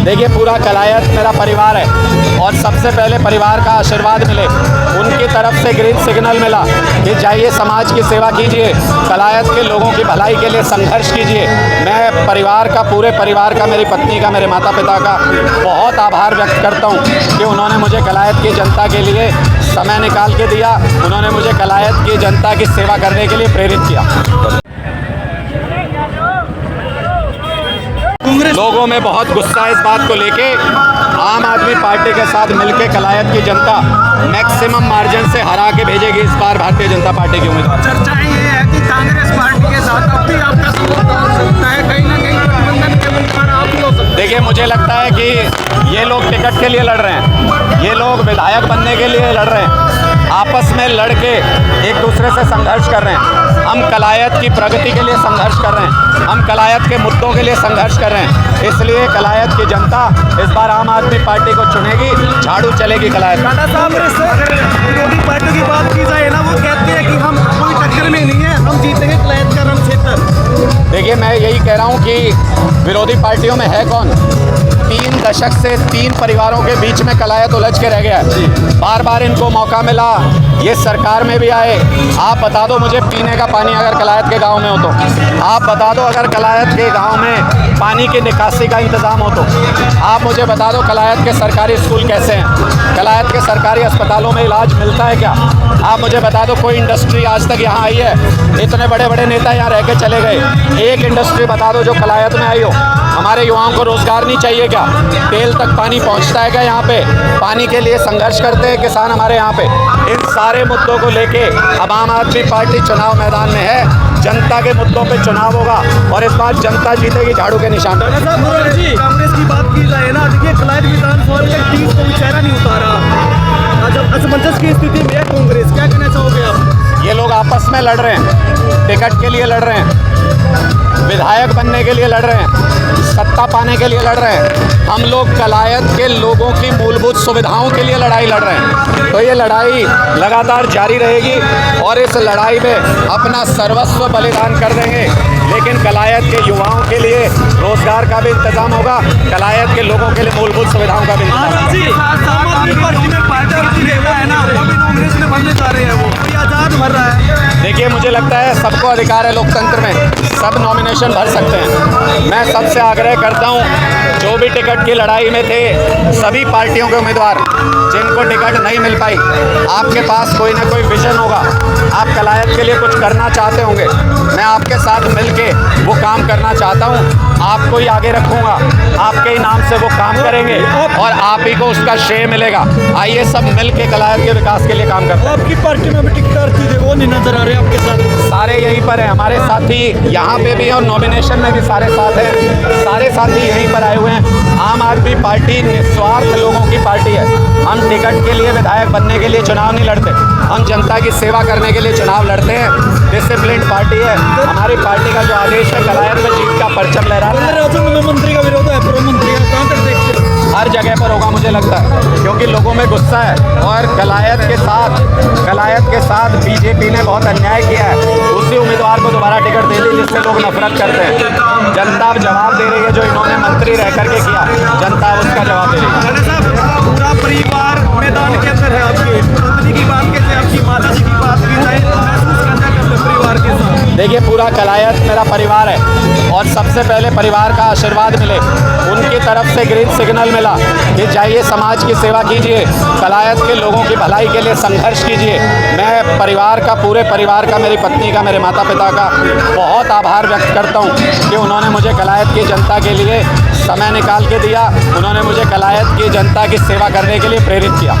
देखिए, पूरा कलायत मेरा परिवार है और सबसे पहले परिवार का आशीर्वाद मिले, उनकी तरफ से ग्रीन सिग्नल मिला कि जाइए समाज की सेवा कीजिए, कलायत के लोगों की भलाई के लिए संघर्ष कीजिए। मैं परिवार का, पूरे परिवार का, मेरी पत्नी का, मेरे माता पिता का बहुत आभार व्यक्त करता हूँ कि उन्होंने मुझे कलायत की जनता के लिए समय निकाल के दिया, उन्होंने मुझे कलायत की जनता की सेवा करने के लिए प्रेरित किया। लोगों में बहुत गुस्सा है इस बात को लेके। आम आदमी पार्टी के साथ मिलकर कलायत की जनता मैक्सिमम मार्जिन से हरा के भेजेगी इस बार भारतीय जनता पार्टी की उम्मीदवार। चर्चाएं ये है कि कांग्रेस पार्टी के साथ अब भी आपका समझौता हो सकता है, कहीं ना कहीं गठबंधन के उम्मीदवार आप ही हो सकते हैं। देखिए, मुझे लगता है कि ये लोग टिकट के लिए लड़ रहे हैं, ये लोग विधायक बनने के लिए लड़ रहे हैं, आपस में लड़के एक दूसरे से संघर्ष कर रहे हैं। हम कलायत की प्रगति के लिए संघर्ष कर रहे हैं, हम कलायत के मुद्दों के लिए संघर्ष कर रहे हैं, इसलिए कलायत की जनता इस बार आम आदमी पार्टी को चुनेगी, झाड़ू चलेगी कलायत। टाटा साहब, विरोधी पार्टी की बात की जाए ना, वो कहते हैं कि हम कोई टक्कर में नहीं है, हम जीतेंगे कलायत का रण क्षेत्र। देखिए, मैं यही कह रहा हूँ कि विरोधी पार्टियों में है कौन? 3 दशक से 3 परिवारों के बीच में कलायत उलझ के रह गया है। बार बार इनको मौका मिला, ये सरकार में भी आए। आप बता दो मुझे, पीने का पानी अगर कलायत के गांव में हो तो, आप बता दो अगर कलायत के गांव में पानी की निकासी का इंतज़ाम हो तो, आप मुझे बता दो कलायत के सरकारी स्कूल कैसे हैं, कलायत के सरकारी अस्पतालों में इलाज मिलता है क्या? आप मुझे बता दो कोई इंडस्ट्री आज तक यहाँ आई है? इतने बड़े बड़े नेता यहाँ रह के चले गए, एक इंडस्ट्री बता दो जो कलायत में आई हो। हमारे युवाओं को रोज़गार नहीं चाहिए क्या? तेल तक पानी पहुँचता है क्या यहाँ पे? पानी के लिए संघर्ष करते हैं किसान हमारे यहाँ पे। इन सारे मुद्दों को लेके अब आम आदमी पार्टी चुनाव मैदान में है, जनता के मुद्दों पे चुनाव होगा और इस बार जनता जीतेगी झाड़ू के निशान पर। कांग्रेस की बात की जाए ना, देखिए कलायत विधानसभा में टीम को चेहरा नहीं उतारा, जब असमंजस की स्थिति में है कांग्रेस, क्या कहना चाहोगे आप? ये लोग आपस में लड़ रहे हैं, टिकट के लिए लड़ रहे हैं, विधायक बनने के लिए लड़ रहे हैं, सत्ता पाने के लिए लड़ रहे हैं। हम लोग कलायत के लोगों की मूलभूत सुविधाओं के लिए लड़ाई लड़ रहे हैं। तो ये लड़ाई लगातार जारी रहेगी और इस लड़ाई में अपना सर्वस्व बलिदान कर देंगे, लेकिन कलायत के युवाओं के लिए रोजगार का भी इंतजाम होगा, कलायत के लोगों के लिए मूलभूत सुविधाओं का भी इंतजाम होगा। देखिए, मुझे लगता है सबको अधिकार है लोकतंत्र में, सब नॉमिनेशन भर सकते हैं। मैं सबसे आग्रह करता हूं, जो भी टिकट की लड़ाई में थे, सभी पार्टियों के उम्मीदवार जिनको टिकट नहीं मिल पाई, आपके पास कोई ना कोई विजन होगा, आप कलायत के लिए कुछ करना चाहते होंगे, मैं आपके साथ मिलके वो काम करना चाहता हूं, आपको ही आगे रखूंगा, आपके ही नाम से वो काम करेंगे और आप ही को उसका श्रेय मिलेगा। आइए सब मिल के कलायत के विकास के लिए काम करते हैं। आपकी पार्टी में भी टिकट थे, वो नहीं नजर आ रहे आपके साथ? सारे यहीं पर हैं, हमारे साथी यहाँ पे भी हैं और नॉमिनेशन में भी सारे साथ हैं, सारे साथी यहीं पर आए हुए हैं। आम आदमी पार्टी निस्वार्थ लोगों की पार्टी है। हम टिकट के लिए, विधायक बनने के लिए चुनाव नहीं लड़ते, हम जनता की सेवा करने के लिए चुनाव लड़ते हैं। डिसिप्लिन्ड पार्टी है हमारी पार्टी का, जो आदेश है कलायत में जीत का परचम लहराना है। मंत्री का विरोध है, पूर्व मंत्री का, कहाँ तक देखते हैं? हर जगह पर होगा मुझे लगता है, क्योंकि लोगों में गुस्सा है और कलायत के साथ बीजेपी ने बहुत अन्याय किया है। उसी उम्मीदवार को दोबारा टिकट दे दी जिससे लोग नफरत करते हैं। जनता अब जवाब दे रही है, जो इन्होंने मंत्री रह करके किया, जनता अब उसका जवाब दे रही है। पूरा परिवार मैदान के अंदर है आपके, पत्नी की बात कैसे, आपकी माता जी की बात की जाए तो महसूस करना करते परिवार के साथ? देखिए, पूरा कलायत मेरा परिवार है और सबसे पहले परिवार का आशीर्वाद मिले, उनकी तरफ से ग्रीन सिग्नल मिला कि जाइए समाज की सेवा कीजिए, कलायत के लोगों की भलाई के लिए संघर्ष कीजिए। मैं परिवार का, पूरे परिवार का, मेरी पत्नी का, मेरे माता पिता का बहुत आभार व्यक्त करता हूँ कि उन्होंने मुझे कलायत की जनता के लिए समय निकाल के दिया, उन्होंने मुझे कलायत की जनता की सेवा करने के लिए प्रेरित किया।